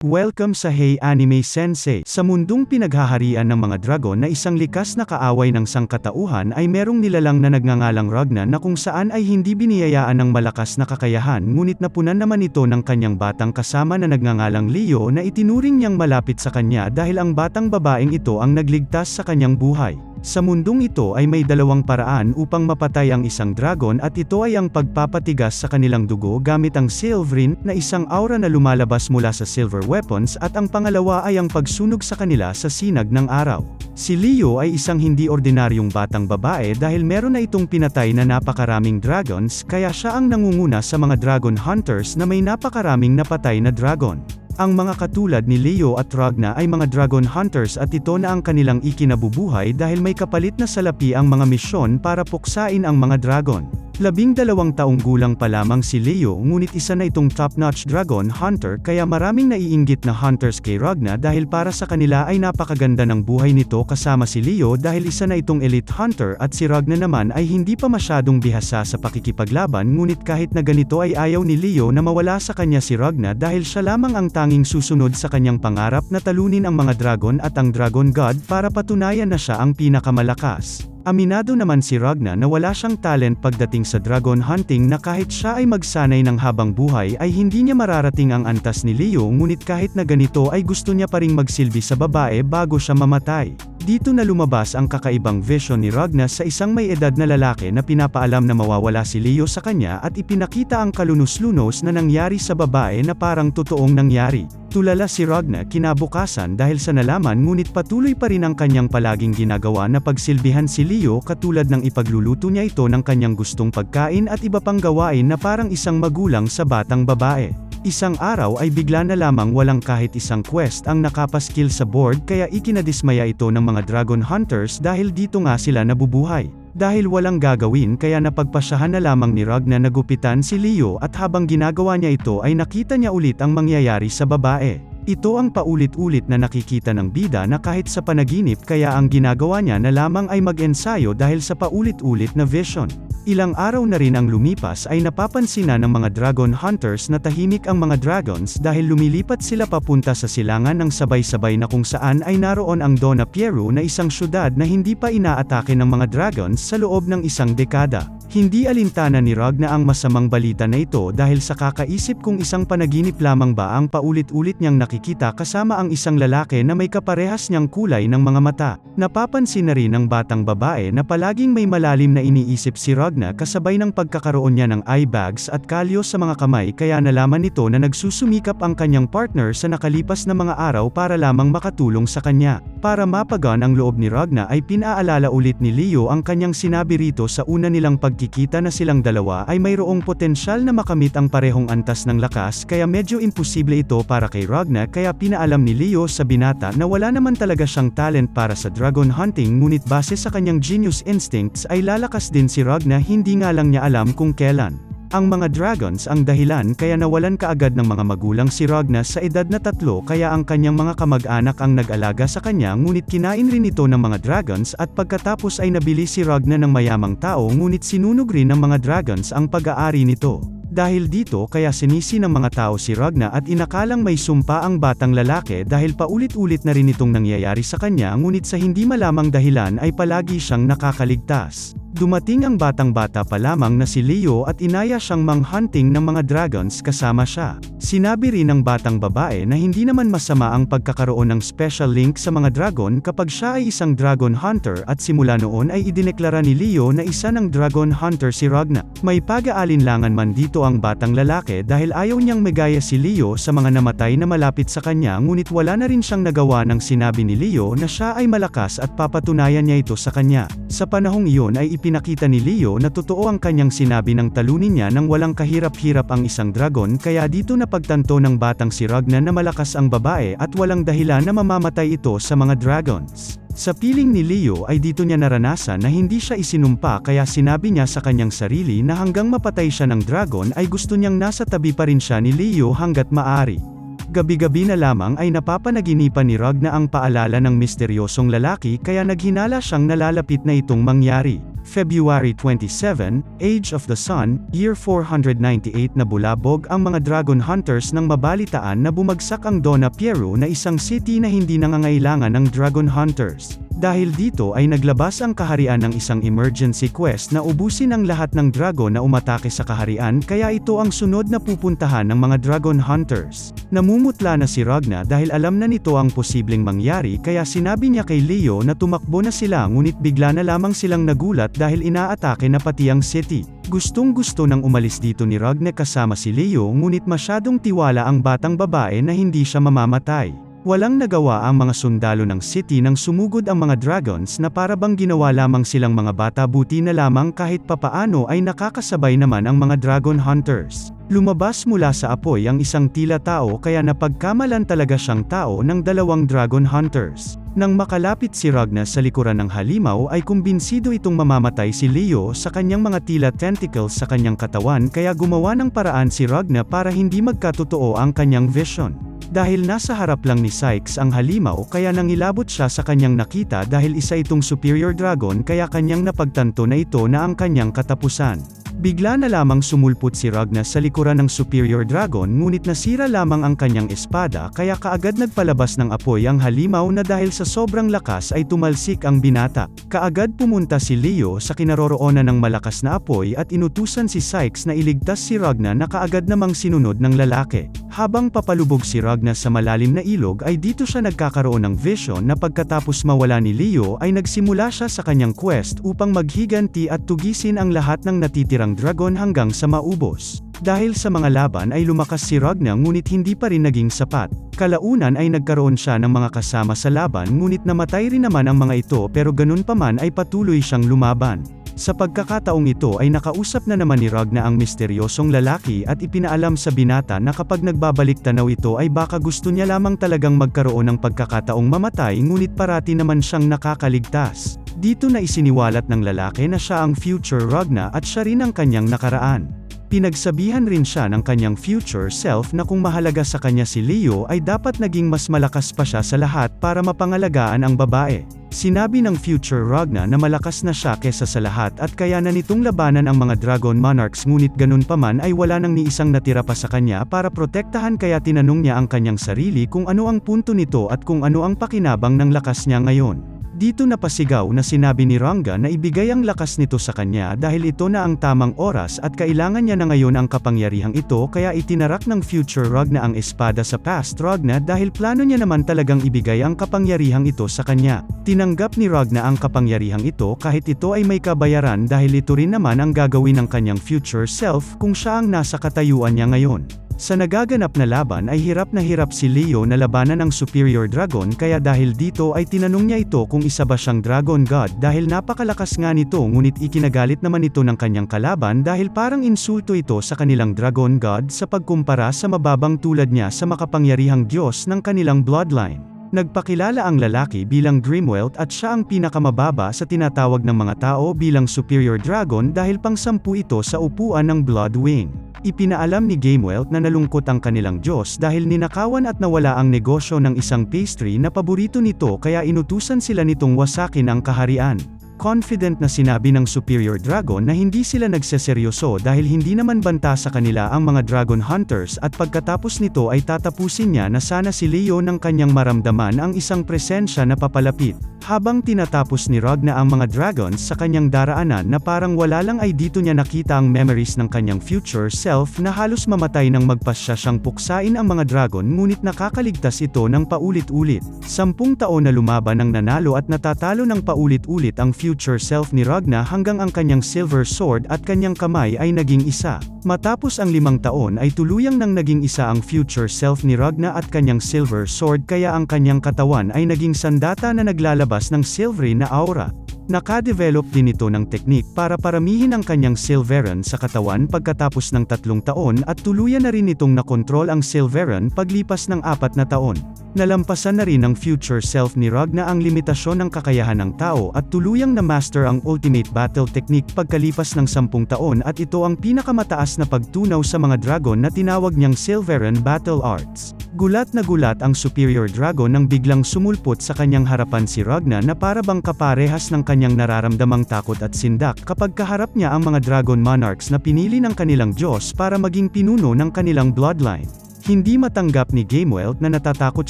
Welcome sa Hey Anime Sensei. Sa mundong pinaghaharian ng mga dragon na isang likas na kaaway ng sangkatauhan ay merong nilalang na nagngangalang Ragna na kung saan ay hindi biniyayaan ng malakas na kakayahan ngunit napunan naman ito ng kanyang batang kasama na nagngangalang Leo na itinuring niyang malapit sa kanya dahil ang batang babaeng ito ang nagligtas sa kanyang buhay. Sa mundong ito ay may dalawang paraan upang mapatay ang isang dragon at ito ay ang pagpapatigas sa kanilang dugo gamit ang Silverine, na isang aura na lumalabas mula sa silver weapons at ang pangalawa ay ang pagsunog sa kanila sa sinag ng araw. Si Leo ay isang hindi ordinaryong batang babae dahil meron na itong pinatay na napakaraming dragons kaya siya ang nangunguna sa mga dragon hunters na may napakaraming napatay na dragon. Ang mga katulad ni Leo at Ragna ay mga dragon hunters at ito na ang kanilang ikinabubuhay dahil may kapalit na salapi ang mga misyon para puksain ang mga dragon. 12 taong gulang pa lamang si Leo ngunit isa na itong top-notch dragon hunter kaya maraming naiinggit na hunters kay Ragna dahil para sa kanila ay napakaganda ng buhay nito kasama si Leo dahil isa na itong elite hunter at si Ragna naman ay hindi pa masyadong bihasa sa pakikipaglaban ngunit kahit na ganito ay ayaw ni Leo na mawala sa kanya si Ragna dahil siya lamang ang tanging susunod sa kanyang pangarap na talunin ang mga dragon at ang Dragon God para patunayan na siya ang pinakamalakas. Aminado naman si Ragna na wala siyang talent pagdating sa dragon hunting na kahit siya ay magsanay ng habang buhay ay hindi niya mararating ang antas ni Leo ngunit kahit na ganito ay gusto niya pa ring magsilbi sa babae bago siya mamatay. Dito na lumabas ang kakaibang vision ni Ragna sa isang may edad na lalaki na pinapaalam na mawawala si Leo sa kanya at ipinakita ang kalunos-lunos na nangyari sa babae na parang totoong nangyari. Tulala si Ragna kinabukasan dahil sa nalaman ngunit patuloy pa rin ang kanyang palaging ginagawa na pagsilbihan si Leo katulad ng ipagluluto niya ito ng kanyang gustong pagkain at iba pang gawain na parang isang magulang sa batang babae. Isang araw ay bigla na lamang walang kahit isang quest ang nakapaskil sa board kaya ikinadismaya ito ng mga dragon hunters dahil dito nga sila nabubuhay. Dahil walang gagawin kaya napagpasyahan na lamang ni Ragna na gupitan si Leo at habang ginagawa niya ito ay nakita niya ulit ang mangyayari sa babae. Ito ang paulit-ulit na nakikita ng bida na kahit sa panaginip kaya ang ginagawa niya na lamang ay mag-ensayo dahil sa paulit-ulit na vision. Ilang araw na rin ang lumipas ay napapansin na ng mga dragon hunters na tahimik ang mga dragons dahil lumilipat sila papunta sa silangan ng sabay-sabay na kung saan ay naroon ang Dona Piero na isang syudad na hindi pa inaatake ng mga dragons sa loob ng isang dekada. Hindi alintana ni Ragna ang masamang balita na ito dahil sa kakaisip kung isang panaginip lamang ba ang paulit-ulit niyang nakikita kasama ang isang lalaki na may kaparehas niyang kulay ng mga mata. Napapansin na rin ng batang babae na palaging may malalim na iniisip si Ragna kasabay ng pagkakaroon niya ng eye bags at kalyo sa mga kamay kaya nalaman nito na nagsusumikap ang kanyang partner sa nakalipas na mga araw para lamang makatulong sa kanya. Para mapagaan ang loob ni Ragna ay pinaalala ulit ni Leo ang kanyang sinabi rito sa una nilang pagkikita na silang dalawa ay mayroong potensyal na makamit ang parehong antas ng lakas kaya medyo imposible ito para kay Ragna kaya pinaalam ni Leo sa binata na wala naman talaga siyang talent para sa dragon hunting ngunit base sa kanyang genius instincts ay lalakas din si Ragna hindi nga lang niya alam kung kailan. Ang mga dragons ang dahilan kaya nawalan kaagad ng mga magulang si Ragna sa edad na 3 kaya ang kanyang mga kamag-anak ang nag-alaga sa kanya ngunit kinain rin ito ng mga dragons at pagkatapos ay nabili si Ragna ng mayamang tao ngunit sinunog rin ng mga dragons ang pag-aari nito. Dahil dito kaya sinisi ng mga tao si Ragna at inakalang may sumpa ang batang lalaki dahil paulit-ulit na rin itong nangyayari sa kanya ngunit sa hindi malamang dahilan ay palagi siyang nakakaligtas. Dumating ang batang-bata pa lamang na si Leo at inaya siyang mang-hunting ng mga dragons kasama siya. Sinabi rin ng batang babae na hindi naman masama ang pagkakaroon ng special link sa mga dragon kapag siya ay isang dragon hunter at simula noon ay idineklara ni Leo na isa ng dragon hunter si Ragna. May pag-aalinlangan man dito ang batang lalaki dahil ayaw niyang magaya si Leo sa mga namatay na malapit sa kanya ngunit wala na rin siyang nagawa ng sinabi ni Leo na siya ay malakas at papatunayan niya ito sa kanya. Sa panahong iyon ay pinakita ni Leo na totoo ang kanyang sinabi ng talunin niya nang walang kahirap-hirap ang isang dragon kaya dito napagtanto ng batang si Ragna na malakas ang babae at walang dahilan na mamamatay ito sa mga dragons. Sa piling ni Leo ay dito niya naranasan na hindi siya isinumpa kaya sinabi niya sa kanyang sarili na hanggang mapatay siya ng dragon ay gusto niyang nasa tabi pa rin siya ni Leo hanggat maaari. Gabi-gabi na lamang ay napapanaginipan ni Ragna ang paalala ng misteryosong lalaki kaya naghinala siyang nalalapit na itong mangyari. February 27, Age of the Sun, Year 498 na bulabog ang mga Dragon Hunters nang mabalitaan na bumagsak ang Dona Piero na isang city na hindi nangangailangan ng Dragon Hunters. Dahil dito ay naglabas ang kaharian ng isang emergency quest na ubusin ang lahat ng dragon na umatake sa kaharian kaya ito ang sunod na pupuntahan ng mga Dragon Hunters. Namumutla na si Ragna dahil alam na nito ang posibleng mangyari kaya sinabi niya kay Leo na tumakbo na sila ngunit bigla na lamang silang nagulat dahil inaatake na pati ang city. Gustong-gusto nang umalis dito ni Ragna kasama si Leo ngunit masyadong tiwala ang batang babae na hindi siya mamamatay. Walang nagawa ang mga sundalo ng city nang sumugod ang mga dragons na para bang ginawa lamang silang mga bata buti na lamang kahit papaano ay nakakasabay naman ang mga Dragon Hunters. Lumabas mula sa apoy ang isang tila tao kaya napagkamalan talaga siyang tao ng dalawang Dragon Hunters. Nang makalapit si Ragna sa likuran ng halimaw ay kumbinsido itong mamamatay si Leo sa kanyang mga tila tentacles sa kanyang katawan kaya gumawa ng paraan si Ragna para hindi magkatotoo ang kanyang vision. Dahil nasa harap lang ni Sykes ang halimaw kaya nangilabot siya sa kanyang nakita dahil isa itong superior dragon kaya kanyang napagtanto na ito na ang kanyang katapusan. Bigla na lamang sumulpot si Ragna sa likuran ng superior dragon ngunit nasira lamang ang kanyang espada kaya kaagad nagpalabas ng apoy ang halimaw na dahil sa sobrang lakas ay tumalsik ang binata. Kaagad pumunta si Leo sa kinaroroonan ng malakas na apoy at inutusan si Sykes na iligtas si Ragna na kaagad namang sinunod ng lalaki. Habang papalubog si Ragna sa malalim na ilog ay dito siya nagkakaroon ng vision na pagkatapos mawala ni Leo ay nagsimula siya sa kanyang quest upang maghiganti at tugisin ang lahat ng natitirang dragon hanggang sa maubos. Dahil sa mga laban ay lumakas si Ragna ngunit hindi pa rin naging sapat. Kalaunan ay nagkaroon siya ng mga kasama sa laban ngunit namatay rin naman ang mga ito pero ganun pa man ay patuloy siyang lumaban. Sa pagkakataong ito ay nakausap na naman ni Ragna ang misteryosong lalaki at ipinaalam sa binata na kapag nagbabalik tanaw ito ay baka gusto niya lamang talagang magkaroon ng pagkakataong mamatay ngunit parati naman siyang nakakaligtas. Dito na isiniwalat ng lalaki na siya ang future Ragna at siya rin ang kanyang nakaraan. Pinagsabihan rin siya ng kanyang future self na kung mahalaga sa kanya si Leo ay dapat naging mas malakas pa siya sa lahat para mapangalagaan ang babae. Sinabi ng future Ragna na malakas na siya kesa sa lahat at kaya na nitong labanan ang mga Dragon Monarchs ngunit ganun pa man ay wala nang ni isang natira pa sa kanya para protektahan kaya tinanong niya ang kanyang sarili kung ano ang punto nito at kung ano ang pakinabang ng lakas niya ngayon. Dito napasigaw na sinabi ni Ragna na ibigay ang lakas nito sa kanya dahil ito na ang tamang oras at kailangan niya na ngayon ang kapangyarihang ito kaya itinarak ng future Ragna ang espada sa past Ragna dahil plano niya naman talagang ibigay ang kapangyarihang ito sa kanya. Tinanggap ni Ragna ang kapangyarihang ito kahit ito ay may kabayaran dahil ito rin naman ang gagawin ng kanyang future self kung siya ang nasa katayuan niya ngayon. Sa nagaganap na laban ay hirap na hirap si Leo na labanan ang superior dragon kaya dahil dito ay tinanong niya ito kung isa ba siyang dragon god dahil napakalakas nga nito ngunit ikinagalit naman ito ng kanyang kalaban dahil parang insulto ito sa kanilang dragon god sa pagkumpara sa mababang tulad niya sa makapangyarihang Diyos ng kanilang bloodline. Nagpakilala ang lalaki bilang Grimwelt at siya ang pinakamababa sa tinatawag ng mga tao bilang superior dragon dahil pang-10 ito sa upuan ng Bloodwing. Ipinaalam ni Gamewelt na nalungkot ang kanilang Diyos dahil ninakawan at nawala ang negosyo ng isang pastry na paborito nito kaya inutusan sila nitong wasakin ang kaharian. Confident na sinabi ng Superior Dragon na hindi sila nagseseryoso dahil hindi naman banta sa kanila ang mga Dragon Hunters at pagkatapos nito ay tatapusin niya na sana si Leo ng kanyang maramdaman ang isang presensya na papalapit. Habang tinatapos ni Ragna ang mga dragons sa kanyang daraanan na parang wala lang ay dito niya nakita ang memories ng kanyang future self na halos mamatay nang magpasya siyang puksain ang mga dragon ngunit nakakaligtas ito ng paulit-ulit. 10 taon na lumaban ng nanalo at natatalo ng paulit-ulit ang future self ni Ragna hanggang ang kanyang silver sword at kanyang kamay ay naging isa. Matapos ang 5 taon ay tuluyang nang naging isa ang future self ni Ragna at kanyang silver sword kaya ang kanyang katawan ay naging sandata na naglalabas ng silvery na aura. Nakadevelop din ito ng teknik para paramihin ang kanyang silveron sa katawan pagkatapos ng 3 taon at tuluyan na rin itong nakontrol ang silveron paglipas ng 4 na taon. Nalampasan na rin ng future self ni Ragna ang limitasyon ng kakayahan ng tao at tuluyang na-master ang ultimate battle technique pagkalipas ng 10 taon at ito ang pinakamataas na pagtunaw sa mga dragon na tinawag niyang Silveran Battle Arts. Gulat na gulat ang superior dragon nang biglang sumulpot sa kanyang harapan si Ragna na para bang kaparehas ng kanyang nararamdamang takot at sindak kapag kaharap niya ang mga dragon monarchs na pinili ng kanilang Diyos para maging pinuno ng kanilang bloodline. Hindi matanggap ni Gamewell na natatakot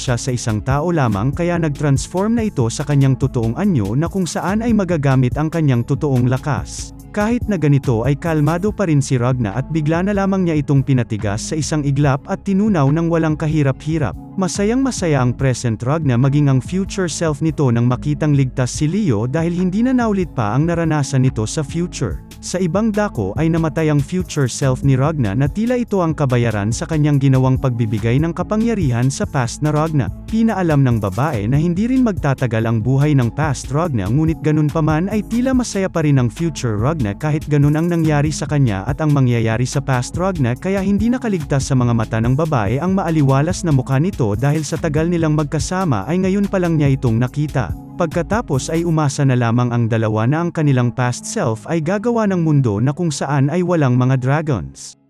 siya sa isang tao lamang kaya nag-transform na ito sa kanyang totoong anyo na kung saan ay magagamit ang kanyang totoong lakas. Kahit na ganito ay kalmado pa rin si Ragna at bigla na lamang niya itong pinatigas sa isang iglap at tinunaw ng walang kahirap-hirap. Masayang-masaya ang present Ragna maging ang future self nito nang makitang ligtas si Leo dahil hindi na naulit pa ang naranasan nito sa future. Sa ibang dako ay namatay ang future self ni Ragna na tila ito ang kabayaran sa kanyang ginawang pagbibigay ng kapangyarihan sa past na Ragna. Pinaalam ng babae na hindi rin magtatagal ang buhay ng past Ragna ngunit ganun pa man ay tila masaya pa rin ang future Ragna kahit ganun ang nangyari sa kanya at ang mangyayari sa past Ragna kaya hindi nakaligtas sa mga mata ng babae ang maaliwalas na mukha nito dahil sa tagal nilang magkasama ay ngayon pa lang niya itong nakita. Pagkatapos ay umasa na lamang ang dalawa na ang kanilang past self ay gagawa ng mundo na kung saan ay walang mga dragons.